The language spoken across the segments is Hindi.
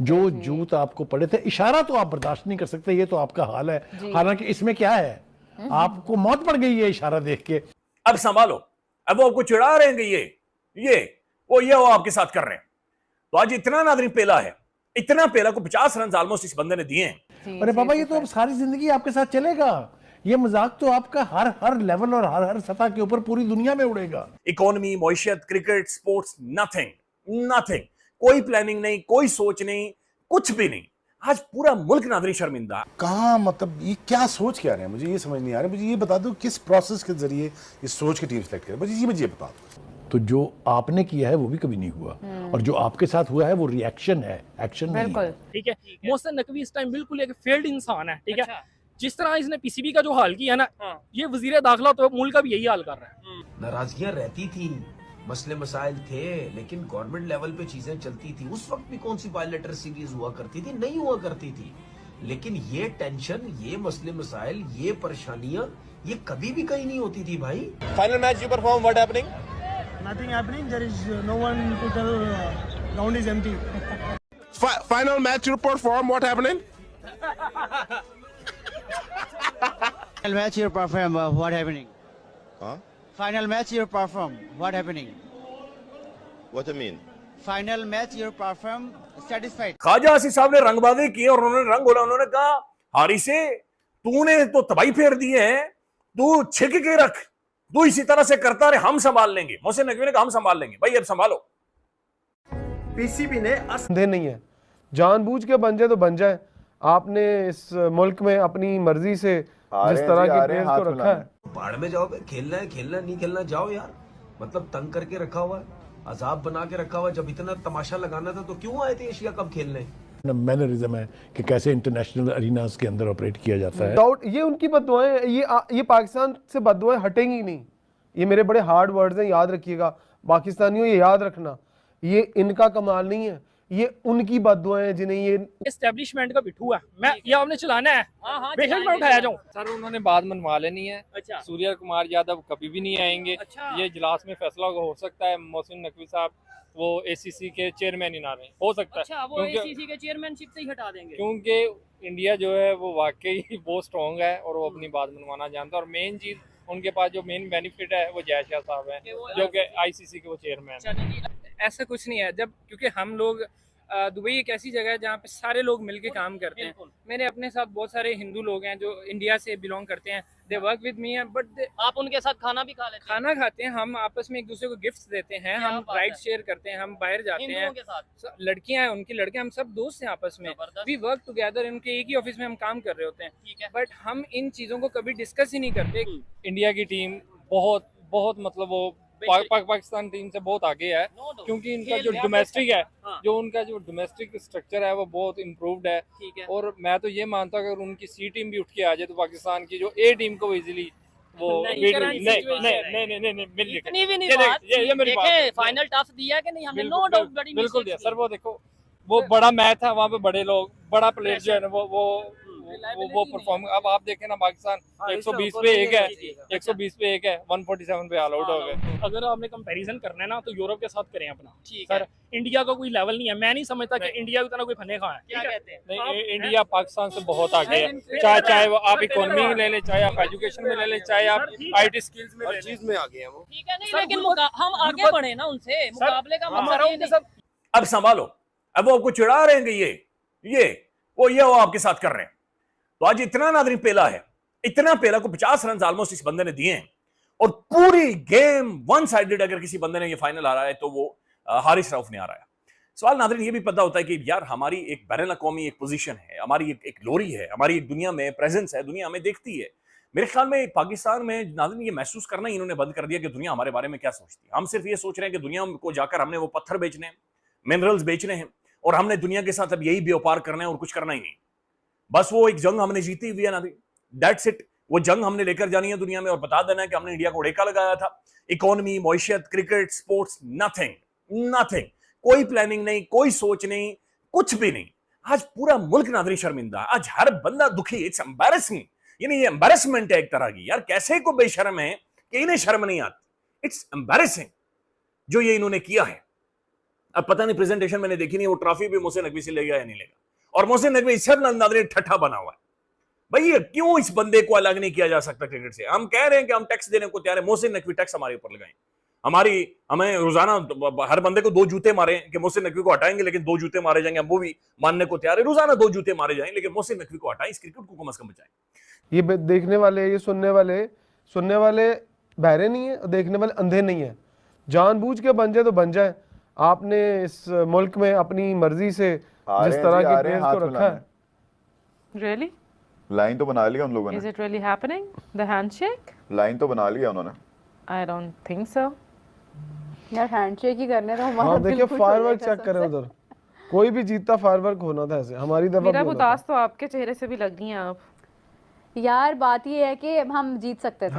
जो जूत आपको पड़े थे, इशारा तो आप बर्दाश्त नहीं कर सकते, ये तो आपका हाल है। हालांकि इसमें क्या है, आपको मौत पड़ गई है इशारा देख के। अब संभालो, अब वो आपको चिढ़ा रहे हैं कि ये वो आपके साथ कर रहे हैं। तो आज इतना नादरीन पेला है, इतना पेला को 50 रन ऑलमोस्ट इस बंदे ने दिए हैं। अरे बाबा, ये तो अब सारी जिंदगी आपके साथ चलेगा। ये मजाक तो आपका हर लेवल और हर सतह के ऊपर पूरी दुनिया में उड़ेगा। इकोनॉमी, मईशत, क्रिकेट, स्पोर्ट्स, नथिंग, कोई प्लानिंग नहीं, कोई सोच नहीं, कुछ भी नहीं। आज पूरा मुल्क नादरी शर्मिंदा है। कहाँ, मतलब ये क्या सोच क्या रहे हैं, मुझे ये समझ नहीं आ रहा। मुझे ये बता दो किस प्रोसेस के जरिए इस सोच की टीम सेलेक्ट करें, मुझे ये बता दो। तो जो आपने किया है वो भी कभी नहीं हुआ, और जो आपके साथ हुआ है वो रिएक्शन है, एक्शन नहीं है। ठीक है, मोहसिन नकवी इस टाइम बिल्कुल एक फेल्ड इंसान है। ठीक है, जिस तरह इसने पीसीबी का जो हाल किया ना, ये वजीर दाखिला तो मुल्क का भी यही हाल कर रहा है। नाराजगियां रहती थी, मसले मसाइल थे, लेकिन गवर्नमेंट लेवल पे चीजें चलती थी। उस वक्त भी कौन सी बायोलेटर सीरीज हुआ करती थी? नहीं हुआ करती थी। लेकिन ये टेंशन, ये मसले मसाइल, ये परेशानियां, ये कभी भी कहीं नहीं होती थी भाई। Final match you perform, what happening? Nothing happening. There is no one to tell. Ground is empty. Final match you perform, what happening? Final match you perform, what happening? Huh? Final match you perform, what happening? What do you mean? Final match you perform, satisfied. Khawaja Asif साहब ने रंगबाजी की और उन्होंने रंग बोला। उन्होंने कहा, हारी से तूने तो तबाही फेर दी है, तू छिक के रख, तू इसी तरह से करता रहे, हम संभाल लेंगे। मोहसिन नकवी ने कहा हम संभाल लेंगे। भाई अब संभालो। पीसीबी ने दे नहीं है, जानबूझ के बन जाए तो बन जाए। आपने इस मुल्क में अपनी मर्जी से जिस तरह के प्लेयर्स को रखा है, बाढ़ में जाओ, खेलना है खेलना, नहीं खेलना जाओ यार। मतलब तंग करके रखा हुआ है, अजाब बना के रखा हुआ है। जब इतना तमाशा लगाना था तो क्यों आए थे एशिया कप खेलने? मैनरिज्म है कि कैसे इंटरनेशनल अरीनास के अंदर ऑपरेट किया जाता है। डाउट ये उनकी बददुआएं, ये पाकिस्तान से बददुआएं हटेंगी नहीं। ये मेरे बड़े हार्ड वर्ड्स हैं, याद रखिएगा पाकिस्तानियों, ये याद रखना। ये इनका कमाल नहीं है, ये उनकी बददुआएं हैं जिन्हें ये एस्टेब्लिशमेंट का बिठू है। मैं ये आपने चलाना है, बेशक मैं उठाया जाऊं। सर उन्होंने बात मनवा लेनी है। अच्छा। सूर्य कुमार यादव कभी भी नहीं आएंगे। अच्छा। ये इजलास में फैसला हो सकता है मोहसिन नकवी साहब वो एसीसी के चेयरमैन ही ना रहे, हो सकता अच्छा, है। वो एसीसी के चेयरमैनशिप से ही हटा देंगे। क्योंकि इंडिया जो है वो वाकई बहुत स्ट्रॉन्ग है और वो अपनी बात मनवाना जानता है। और मेन चीज उनके पास जो मेन बेनिफिट है वो जय शाह साहब हैं, जो कि आईसीसी के वो चेयरमैन है। ऐसा कुछ नहीं है। जब क्योंकि हम लोग दुबई एक ऐसी जगह है जहाँ पे सारे लोग मिलके काम करते हैं। मेरे अपने साथ बहुत सारे हिंदू लोग हैं जो इंडिया से बिलोंग करते हैं, दे वर्क विद मी है, बट आप उनके साथ खाना भी खा लेते हैं? खाना खाते हैं, हम आपस में एक दूसरे को गिफ्ट्स देते हैं, हम राइड शेयर करते हैं, हम बाहर जाते हैं के साथ। लड़कियां हैं, उनकी लड़के, हम सब दोस्त हैं आपस में। वी वर्क टुगेदर, उनके एक ही ऑफिस में हम काम कर रहे होते हैं। बट हम इन चीजों को कभी डिस्कस ही नहीं करते। इंडिया की टीम बहुत बहुत मतलब वो पाकिस्तान टीम से बहुत आगे है, क्योंकि इनका जो डोमेस्टिक है, जो उनका जो डोमेस्टिक स्ट्रक्चर है वो बहुत इम्प्रूव्ड है। और मैं तो ये मानता हूँ अगर उनकी सी टीम भी उठ के आ जाए तो पाकिस्तान की जो ए टीम को इजीली वो इतनी भी नहीं बात। ये मेरी बात है। फाइनल टफ दिया कि नहीं हमें? नो डाउट, बड़ी बिल्कुल दिया सर। वो देखो वो बड़ा मैच है, वहाँ पे बड़े लोग, बड़ा प्लेयर जो है ना वो परफॉर्म। अब आप देखें ना पाकिस्तान 120 पे 1 है, 120 पे 1 है, 147 पे ऑल आउट हो गए। अगर आपने कंपैरिजन करना है ना तो यूरोप के साथ करें अपना। सर इंडिया का कोई लेवल नहीं है। मैं नहीं समझता कि इंडिया की तरह कोई फने खा है। क्या कहते हैं? नहीं, इंडिया पाकिस्तान से बहुत आगे है। चाहे वो आप इकोनॉमी में ले लें, चाहे आप एजुकेशन में ले लें, चाहे आप आईटी स्किल्स में, हर चीज में आगे हैं वो। ठीक है, नहीं लेकिन हम आगे बढ़े ना उनसे, मुकाबले का मतलब। अब संभालो, अब वो आपको चिढ़ा रहे हैं कि ये वो आपके साथ कर रहे हैं। तो आज इतना नादरीन पेला है, इतना पेला को 50 रन ऑलमोस्ट इस बंदे ने दिए हैं। और पूरी गेम वन साइडेड अगर किसी बंदे ने ये फाइनल हारा है तो वो हारिस रऊफ ने हारा है। सवाल नादरीन ये भी पता होता है कि यार हमारी एक बैनुल अक़वामी एक पोजीशन है, हमारी एक ग्लोरी है, हमारी एक दुनिया में प्रेजेंस है, दुनिया हमें देखती है। मेरे ख्याल में पाकिस्तान में नादरीन ये महसूस करना ही इन्होंने बंद कर दिया कि दुनिया हमारे बारे में क्या सोचती है। हम सिर्फ ये सोच रहे हैं कि दुनिया को जाकर हमने वो पत्थर बेचने हैं, मिनरल्स बेचने हैं, और हमने दुनिया के साथ अब यही व्यापार करना है और कुछ करना ही नहीं। बस वो एक जंग हमने जीती हुई है ना, दैट्स इट। वो जंग हमने लेकर जानी है दुनिया में और बता देना है कि हमने इंडिया को ढेका लगाया था। इकोनॉमी, मईशत, क्रिकेट, स्पोर्ट्स, नथिंग, कोई प्लानिंग नहीं, कोई सोच नहीं, कुछ भी नहीं। आज पूरा मुल्क नादरी शर्मिंदा है, आज हर बंदा दुखी। इट्स एम्बैरेसिंग, यानी ये एम्बैरेसमेंट है एक तरह की। यार कैसे को बेशर्म है कि इन्हें शर्म नहीं आती। इट्स एम्बैरेसिंग जो ये इन्होंने किया है। अब पता नहीं, प्रेजेंटेशन मैंने देखी नहीं, वो ट्रॉफी भी मोहसिन नकवी से लेगा या नहीं लेगा। और मोहसिन नकवी सब नादरीन ठट्ठा बना हुआ है। भाई ये क्यों इस बंदे को अलग नहीं किया जा सकता क्रिकेट से? हम कह रहे हैं कि हम टैक्स देने को तैयार है, मोहसिन नकवी टैक्स हमारे ऊपर लगाएं। हमें रोजाना हर बंदे को 2 जूते मारे कि मोहसिन नकवी को हटाएंगे, लेकिन 2 जूते मारे जाएंगे, हम वो भी मानने को तैयार है। रोजाना 2 जूते मारे जाएंगे, लेकिन मोहसिन नकवी को हटाएं, इस क्रिकेट को कम से कम बचाएं। ये देखने वाले, ये सुनने वाले बहरे नहीं है और देखने वाले अंधे नहीं है। जानबूझ के बन जाए तो बन जाए। आपने इस मुल्क में अपनी मर्जी से जिस तरह के प्लेयर्स को रखा है। Really? लाइन तो बना लिया उन लोगों ने। Is it really happening? The handshake? Line तो बना लिया उन्होंने। I don't think so. यार हैंडशेक ही करने तो हमारा हाँ देखिए, फायरवर्क चेक करें उधर, कोई भी जीतता फायरवर्क होना था ऐसे। हमारी दफा मेरा उदास तो आपके चेहरे से भी लग रही हैं आप। यार बात ये है कि हम जीत सकते थे।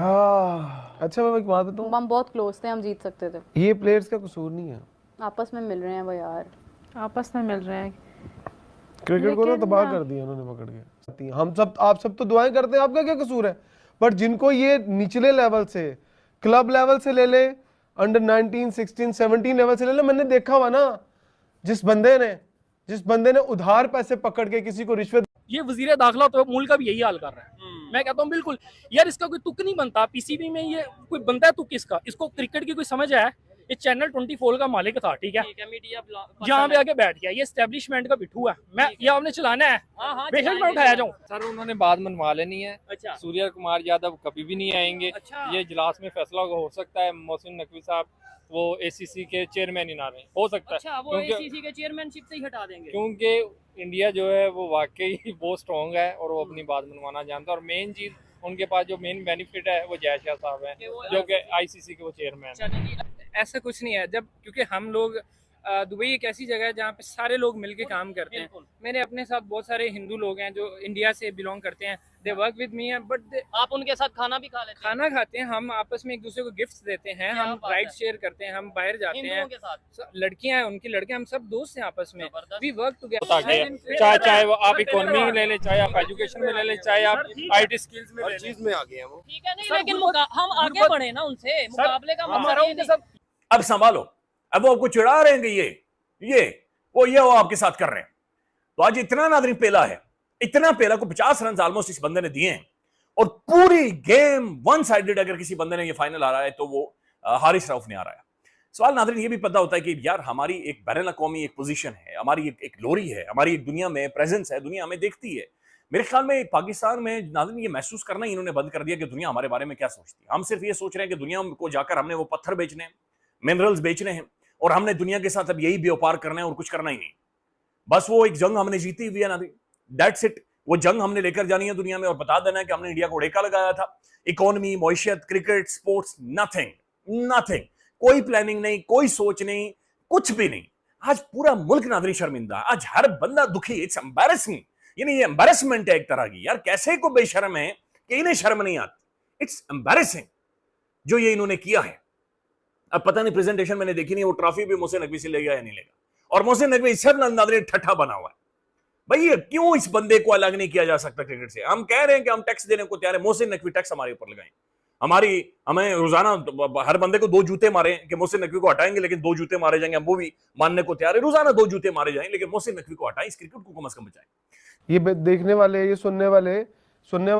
अच्छा मैं एक बात बताऊं, हम बहुत क्लोज थे, हम जीत सकते थे। ये प्लेयर्स का कसूर नहीं है, आपस में मिल रहे हैं वो यार, आपस में मिल रहे हैं। क्रिकेट को तो तबाह कर दिया उन्होंने पकड़ के। आप सब तो दुआएं करते हैं, आपका क्या कसूर है? बट जिनको ये निचले लेवल से, क्लब लेवल से ले ले, अंडर 19, 16, 17 लेवल से ले ले, मैंने देखा हुआ ना, जिस बंदे ने उधार पैसे पकड़ के किसी को रिश्वत। ये वजीर दाखिला तो मुल्क का भी यही हाल कर रहा है। मैं कहता हूँ बिल्कुल यार, इसका कोई तुक नहीं बनता। पीसीबी में ये कोई बनता है तुक इसका? इसको क्रिकेट की कोई समझ है? ये चैनल 24 का मालिक था, ठीक है, यहाँ पे आके बैठ गया, ये एस्टेब्लिशमेंट का बिठू है। मैं ये आपने चलाना है, बेशक मैं उठाया जाऊँ। सर उन्होंने बात मनवा लेनी है। अच्छा। सूर्य कुमार यादव कभी भी नहीं आएंगे। अच्छा। ये इजलास में फैसला हो सकता है मोहसिन नकवी साहब वो एसीसी के चेयरमैन ही ना रहे, हो सकता है। अच्छा, वो एसीसी के चेयरमैनशिप से ही हटा देंगे, क्योंकि इंडिया जो है वो वाकई बहुत स्ट्रॉन्ग है और वो अपनी बात मनवाना जानता है। और मेन चीज उनके पास जो मेन बेनिफिट है वो जय शाह साहब हैं, जो कि आईसीसी के वो चेयरमैन हैं। ऐसा कुछ नहीं है, जब क्योंकि हम लोग दुबई एक ऐसी जगह है जहाँ पे सारे लोग मिलके काम करते हैं। मेरे अपने साथ बहुत सारे हिंदू लोग हैं जो इंडिया से बिलोंग करते हैं, they work with me, but आप उनके साथ खाना भी खा लेते हैं? खाना खाते हैं, हम आपस में एक दूसरे को गिफ्ट्स देते हैं, हम राइड शेयर करते हैं, हम बाहर जाते हैं के साथ। लड़कियां हैं, उनकी लड़कियां, हम सब दोस्त हैं आपस में, वी वर्क टुगेदर। चाहे वो आप इकोनॉमी में ले लें, चाहे आप एजुकेशन में ले लें, चाहे आप आईटी स्किल्स में ले लें, चीज में आ गए हैं वो। ठीक है, नहीं लेकिन हम आगे बढ़े ना उनसे, मुकाबले का हमारा मसला ये नहीं। अब संभालो, अब वो आपको चिढ़ा रहे हैं कि ये वो आपके साथ कर रहे हैं। तो आज इतना नादरीन पेला है, इतना पेला को 50 रन ऑलमोस्ट इस बंदे ने दिए हैं, और पूरी गेम वन साइडेड अगर किसी बंदे ने ये फाइनल आ रहा है तो वो हारिस रऊफ ने आ रहा है। सवाल नादरीन ये भी पता होता है कि यार हमारी एक बैनुल अक़वामी एक पोजीशन है, हमारी एक ग्लोरी है, हमारी एक दुनिया में प्रेजेंस है, दुनिया हमें देखती है। मेरे ख्याल में पाकिस्तान में नादरीन ये महसूस करना ही इन्होंने बंद कर दिया कि दुनिया हमारे बारे में क्या सोचती है। हम सिर्फ ये सोच रहे हैं कि दुनिया को जाकर हमने वो पत्थर बेचने हैं, मिनरल्स बेचने हैं, और हमने दुनिया के साथ अब यही व्यापार करना है और कुछ करना ही नहीं। बस वो एक जंग हमने जीती हुई है ना, दैट्स इट। वो जंग हमने लेकर जानी है दुनिया में और बता देना है कि हमने इंडिया को उड़ेका लगाया था। इकोनॉमी, मईशत, क्रिकेट, स्पोर्ट्स, नथिंग, कोई प्लानिंग नहीं, कोई सोच नहीं, कुछ भी नहीं। आज पूरा मुल्क नादरी शर्मिंदा है, आज हर बंदा दुखी। इट्स एम्बैरेसिंग, यानी ये एम्बैरेसमेंट है एक तरह की। यार कैसे को बेशर्म है कि इन्हें शर्म नहीं आती। इट्स एम्बैरेसिंग जो ये इन्होंने किया है। अब पता नहीं, प्रेजेंटेशन मैंने देखी नहीं, वो ट्रॉफी भी मोहसिन नकवी से लेगा या नहीं लेगा। और मोहसिन नकवी सब नादरीन ठट्ठा बना हुआ है। भाई ये क्यों इस बंदे को अलग नहीं किया जा सकता क्रिकेट से? हम कह रहे हैं कि हम टैक्स देने को तैयार है, मोहसिन नकवी टैक्स हमारे ऊपर लगाएं। हमें रोजाना हर बंदे को 2 जूते मारे कि मोहसिन नकवी को हटाएंगे, लेकिन 2 जूते मारे जाएंगे, हम वो भी मानने को तैयार है। रोजाना 2 जूते मारे जाएंगे, लेकिन मोहसिन नकवी को हटाएं, इस क्रिकेट को कम से कम बचाएं। ये देखने वाले, ये सुनने